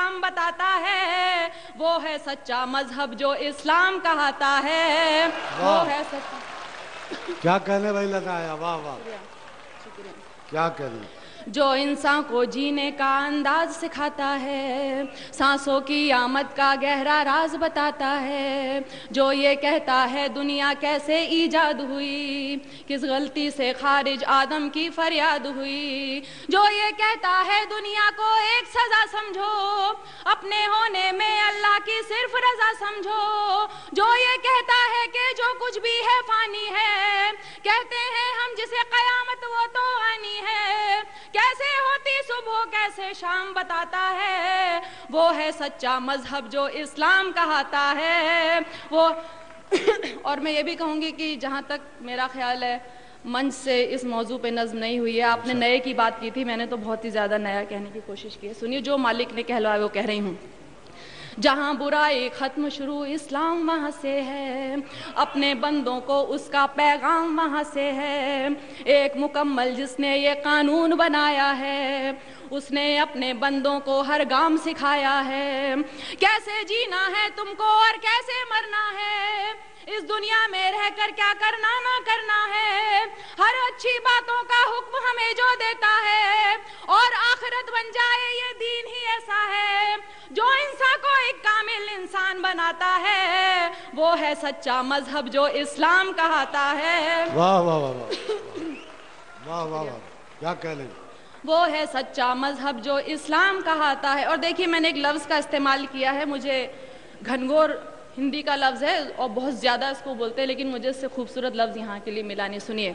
شام بتاتا ہے، وہ ہے سچا مذہب جو اسلام کہاتا ہے، وہ ہے سچا۔ کیا کہنے بھائی لگایا، واہ واہ، کیا کہنے، جو انسان کو جینے کا انداز سکھاتا ہے، سانسوں کی آمد کا گہرا راز بتاتا ہے، جو یہ کہتا ہے دنیا کیسے ایجاد ہوئی، کس غلطی سے خارج آدم کی فریاد ہوئی، جو یہ کہتا ہے دنیا کو ایک سزا سمجھو، اپنے ہونے میں اللہ کی صرف رضا سمجھو، جو یہ کہتا ہے کہ جو کچھ بھی ہے فانی ہے، کہتے ہیں ہم جسے قیامت وہ تو آنی ہے، کیسے ہوتی صبح کیسے شام بتاتا ہے، وہ ہے سچا مذہب جو اسلام کہاتا ہے، وہ اور میں یہ بھی کہوں گی کہ جہاں تک میرا خیال ہے منچ سے اس موضوع پہ نظم نہیں ہوئی ہے، آپ نے نئے کی بات کی تھی، میں نے تو بہت ہی زیادہ نیا کہنے کی کوشش کی ہے، سنیے جو مالک نے کہلوایا وہ کہہ رہی ہوں۔ جہاں برائی ختم شروع اسلام وہاں سے ہے، اپنے بندوں کو اس کا پیغام وہاں سے ہے، ایک مکمل جس نے یہ قانون بنایا ہے، اس نے اپنے بندوں کو ہر گام سکھایا ہے، کیسے جینا ہے تم کو اور کیسے مرنا ہے، اس دنیا میں رہ کر کیا کرنا نہ کرنا ہے، ہر اچھی باتوں کا حکم ہمیں جو دیتا ہے، اور آخرت بن جائے یہ دین ہی ایسا ہے، جو انسان کو ایک کامل انسان بناتا ہے، وہ ہے سچا مذہب جو اسلام کہاتا ہے۔ واہ واہ واہ واہ واہ واہ، کیا کہہ لیں، وہ ہے سچا مذہب جو اسلام کہاتا ہے۔ اور دیکھیے میں نے ایک لفظ کا استعمال کیا ہے، مجھے گھنگور ہندی کا لفظ ہے اور بہت زیادہ اس کو بولتے ہیں، لیکن مجھے اس سے خوبصورت لفظ یہاں کے لیے ملا نہیں، سنیے۔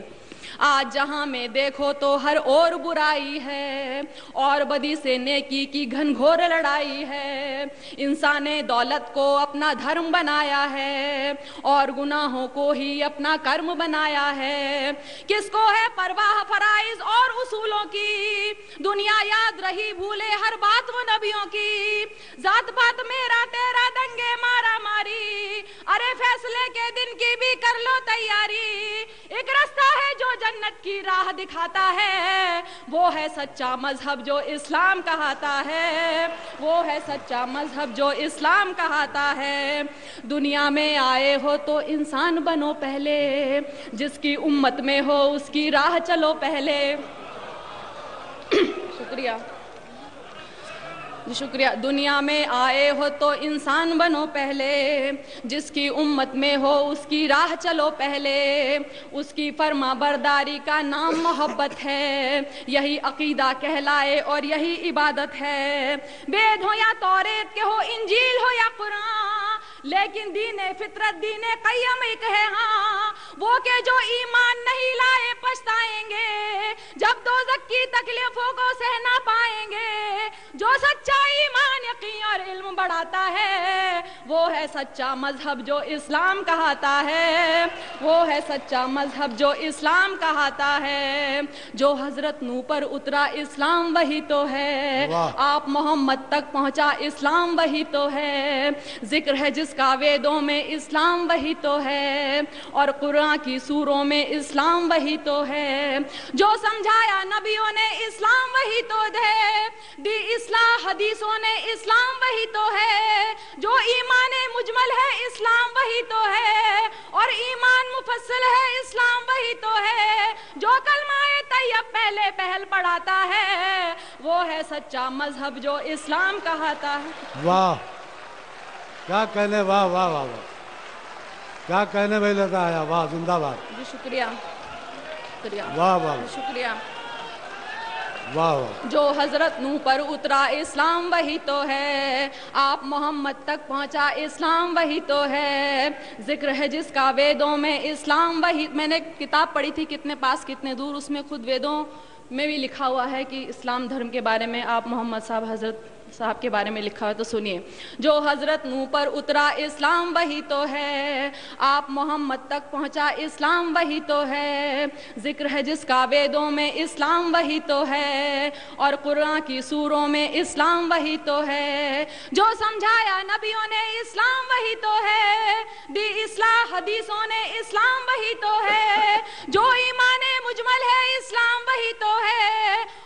آج جہاں میں دیکھو تو ہر اور برائی ہے، اور بدی سے نیکی کی گھنگھور لڑائی ہے، انسان نے دولت کو اپنا دھرم بنایا ہے، اور گناہوں کو ہی اپنا کرم بنایا ہے، کس کو ہے پرواہ فرائض اور اصولوں کی، دنیا یاد رہی بھولے ہر بات وہ نبیوں کی، ذات پات میرا تیرا دنگے مارا ماری، ارے فیصلے کے دن کی بھی کر لو تیاری، ایک رستہ ہے جو جنت کی راہ دکھاتا ہے، وہ ہے سچا مذہب جو اسلام کہاتا ہے، وہ ہے سچا مذہب جو اسلام کہاتا ہے، دنیا میں آئے ہو تو انسان بنو پہلے، جس کی امت میں ہو اس کی راہ چلو پہلے۔ شکریہ جی، شکریہ۔ دنیا میں آئے ہو تو انسان بنو پہلے، جس کی امت میں ہو اس کی راہ چلو پہلے، اس کی فرما برداری کا نام محبت ہے، یہی عقیدہ کہلائے اور یہی عبادت ہے، وید ہو یا توریت کے ہو انجیل ہو یا قرآن، لیکن دین فطرت دین قیم ایک ہے ہاں، وہ کہ جو ایمان نہیں لائے پچھتائیں گے، جب دوزخ کی تکلیفوں کو سہ نہ پائیں گے، جو سچا ایمان یقین اور علم بڑھاتا ہے، وہ ہے سچا مذہب جو اسلام کہاتا ہے، وہ ہے سچا مذہب جو اسلام کہاتا ہے، جو حضرت نوح پر اترا اسلام وہی تو ہے، آپ محمد تک پہنچا اسلام وہی تو ہے، ذکر ہے جس کا ویدوں میں اسلام وہی تو ہے، اور قرآن کی سوروں میں اسلام وہی تو ہے، جو سمجھایا نبیوں نے اسلام وہی تو دی اصلاح حدیثوں نے اسلام وہی تو ہے، جو ایمان مجمل ہے اسلام وہی تو ہے، اور ایمان مفصل ہے اسلام وہی تو ہے، جو کلمہ طیب پہلے پہل پڑھاتا ہے، وہ ہے سچا مذہب جو اسلام کہاتا ہے۔ واہ، کیا کہنے، واہ واہ واہ واہ، کیا کہنے بھائی لگا آیا، واہ، زندہ باد جی شکریہ، شکریہ، واہ واہ شکریہ۔ واہ واہ، جو حضرت نوح پر اترا اسلام وہی تو ہے، آپ محمد تک پہنچا اسلام وہی تو ہے، ذکر ہے جس کا ویدوں میں اسلام وہی، میں نے کتاب پڑھی تھی کتنے پاس کتنے دور، اس میں خود ویدوں میں بھی لکھا ہوا ہے کہ اسلام دھرم کے بارے میں آپ محمد صاحب حضرت صاحب کے بارے میں لکھا ہے، تو سنیے۔ جو حضرت نوح پر اترا اسلام وہی تو ہے، آپ محمد تک پہنچا اسلام وہی تو ہے، ذکر ہے جس کا ویدوں میں اسلام وہی تو ہے، اور قرآن کی سوروں میں اسلام وہی تو ہے، جو سمجھایا نبیوں نے اسلام وہی تو ہے، دی اصلاح حدیثوں نے اسلام وہی تو ہے، جو ایمان مجمل ہے اسلام وہی تو ہے،